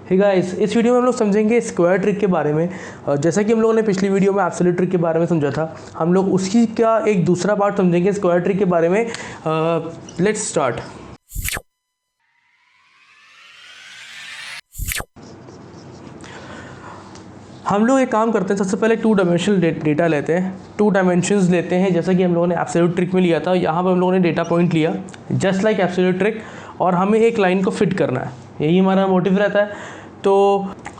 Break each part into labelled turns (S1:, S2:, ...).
S1: Hey guys, इस video में हम लोग समझेंगे स्क्वायर ट्रिक के बारे में। जैसा कि हम लोगों ने पिछली वीडियो में एब्सोल्यूट ट्रिक के बारे में समझा था, हम लोग उसी का एक दूसरा पार्ट समझेंगे स्क्वायर ट्रिक के बारे में। Let's start. हम लोग एक काम करते हैं, सबसे पहले 2 डायमेंशनल डेटा लेते हैं, 2 डायमेंशंस लेते हैं, जैसा कि हम लोगों ने एब्सोल्यूट ट्रिक में लिया था। यहाँ पर हम लोगों ने डेटा पॉइंट लिया जस्ट लाइक एब्सोल्यूट ट्रिक, और हमें एक लाइन को फिट करना है, यही हमारा मोटिव रहता है। तो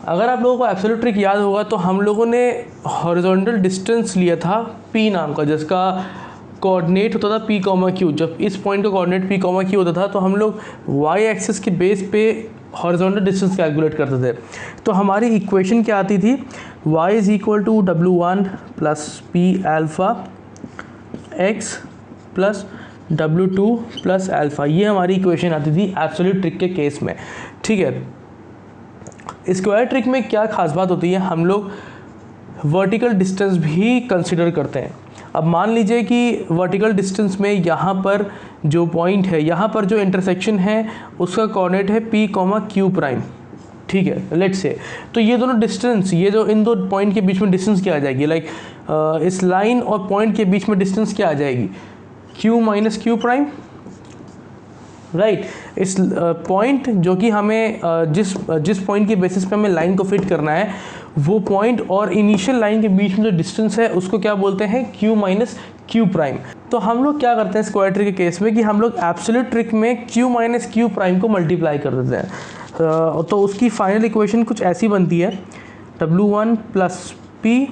S1: अगर आप लोगों को एब्सोल्यूट ट्रिक याद होगा तो हम लोगों ने हॉरिजॉन्टल डिस्टेंस लिया था p नाम का, जिसका कोऑर्डिनेट होता था p, q। जब इस पॉइंट का कोऑर्डिनेट p, q होता था तो हम लोग y एक्सिस के बेस पे हॉरिजॉन्टल डिस्टेंस कैलकुलेट करते थे। तो हमारी इक्वेशन क्या आती थी, y = w1 + p alpha x + w2 + alpha, ये हमारी इक्वेशन आती थी एब्सोल्यूट ट्रिक के केस में। ठीक है, स्क्वायर ट्रिक में क्या खास बात होती है, हम लोग वर्टिकल डिस्टेंस भी कंसिडर करते हैं। अब मान लीजिए कि वर्टिकल डिस्टेंस में यहाँ पर जो पॉइंट है, यहाँ पर जो इंटरसेक्शन है उसका कोऑर्डिनेट है p, q प्राइम। ठीक है, लेट्स से तो ये दोनों डिस्टेंस, ये जो इन दो पॉइंट के बीच में डिस्टेंस क्या आ जाएगी, लाइक इस लाइन और पॉइंट के बीच में डिस्टेंस क्या आ जाएगी, q - q प्राइम, राइट। इस पॉइंट जो कि हमें जिस पॉइंट के बेसिस पे हमें लाइन को फिट करना है, वो पॉइंट और इनिशियल लाइन के बीच में जो डिस्टेंस है उसको क्या बोलते हैं, q - q प्राइम। तो हम लोग क्या करते हैं स्क्वायर ट्रिक के केस में कि हम लोग एब्सोल्यूट ट्रिक में q - q प्राइम को मल्टीप्लाई कर देते हैं। तो उसकी फाइनल इक्वेशन कुछ ऐसी बनती है, w1 + p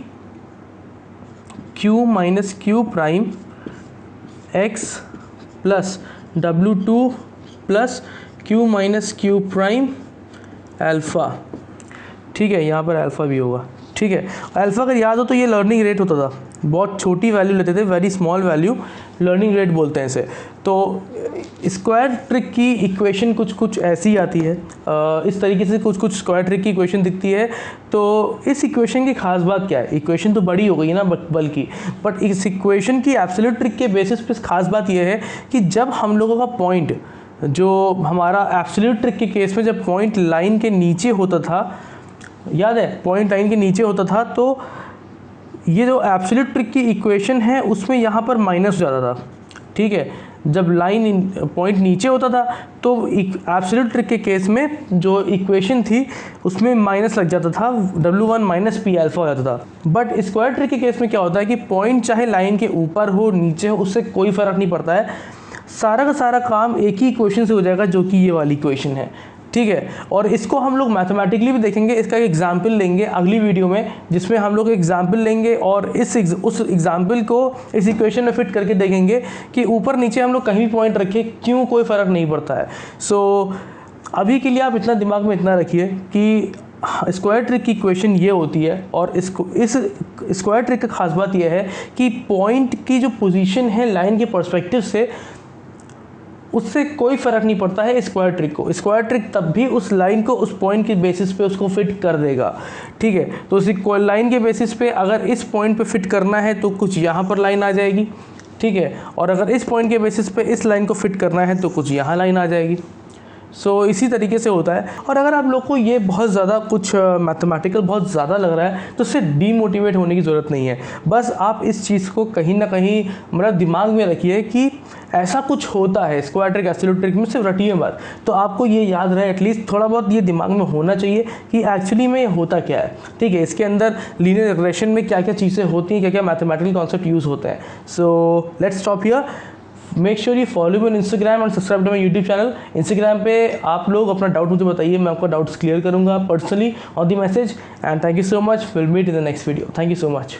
S1: q - q prime x + w2 + q - q prime alpha. ठीक है, यहाँ पर अल्फ़ा भी होगा। ठीक है, अल्फ़ा अगर याद हो तो ये लर्निंग रेट होता था, बहुत छोटी वैल्यू लेते थे, very small value, learning rate बोलते हैं इसे। तो स्क्वायर ट्रिक की इक्वेशन कुछ ऐसी आती है, इस तरीके से कुछ स्क्वायर ट्रिक की इक्वेशन दिखती है। तो इस इक्वेशन की खास बात क्या है, इक्वेशन तो बड़ी हो गई ना बल्कि, बट इस इक्वेशन की एब्सोल्यूट ट्रिक के बेसिस पे खास बात यह है कि जब हम लोगों का पॉइंट, जो हमारा एब्सोल्यूट ट्रिक के केस में जब पॉइंट लाइन के नीचे होता था, याद है पॉइंट लाइन के नीचे होता था, तो ये जो एब्सोल्यूट ट्रिक की इक्वेशन है उसमें यहाँ पर माइनस हो जाता था। ठीक है, जब लाइन पॉइंट नीचे होता था तो एब्सोल्यूट ट्रिक के केस में जो इक्वेशन थी उसमें माइनस लग जाता था, w1 - p अल्फ़ा हो जाता था। बट स्क्वायर ट्रिक के केस में क्या होता है कि पॉइंट चाहे लाइन के ऊपर हो नीचे हो, उससे कोई फ़र्क नहीं पड़ता है, सारा का सारा काम एक ही इक्वेशन से हो जाएगा, जो कि ये वाली इक्वेशन है। ठीक है, और इसको हम लोग मैथमेटिकली भी देखेंगे, इसका एक एग्जाम्पल लेंगे अगली वीडियो में, जिसमें हम लोग एग्जाम्पल लेंगे और उस एग्जाम्पल को इस इक्वेशन में फिट करके देखेंगे कि ऊपर नीचे हम लोग कहीं भी पॉइंट रखें, क्यों कोई फ़र्क नहीं पड़ता है। सो अभी के लिए आप इतना दिमाग में इतना रखिए कि स्क्वायर ट्रिक की इक्वेशन ये होती है, और इस स्क्वायर ट्रिक का खास बात यह है कि पॉइंट की जो पोजीशन है लाइन के पर्सपेक्टिव से, उससे कोई फ़र्क नहीं पड़ता है स्क्वायर ट्रिक को। स्क्वायर ट्रिक तब भी उस लाइन को उस पॉइंट के बेसिस पे उसको फिट कर देगा। ठीक है, तो उसी लाइन के बेसिस पे अगर इस पॉइंट पे फिट करना है तो कुछ यहाँ पर लाइन आ जाएगी। ठीक है, और अगर इस पॉइंट के बेसिस पे इस लाइन को फिट करना है तो कुछ यहाँ लाइन आ जाएगी। सो इसी तरीके से होता है। और अगर आप लोग को ये बहुत ज़्यादा कुछ मैथमेटिकल बहुत ज़्यादा लग रहा है तो उससे डीमोटिवेट होने की ज़रूरत नहीं है। बस आप इस चीज़ को कहीं ना कहीं मतलब दिमाग में रखिए कि ऐसा कुछ होता है स्क्वायर ट्रिक एब्सोल्यूट ट्रिक में, सिर्फ रटिए मत। तो आपको ये याद रहे, एटलीस्ट थोड़ा बहुत ये दिमाग में होना चाहिए कि एक्चुअली में ये होता क्या है। ठीक है, इसके अंदर लीनियर रिग्रेशन में क्या क्या चीज़ें होती हैं, क्या क्या मैथमेटिकल कॉन्सेप्ट यूज़ होते हैं। So let's stop here. Make sure you follow me on Instagram और subscribe to my YouTube channel. Instagram पे आप लोग अपना डाउट मुझे बताइए, मैं आपका डाउट्स क्लियर करूंगा personally on the message. And thank you so much, will meet in the next video. Thank you so much.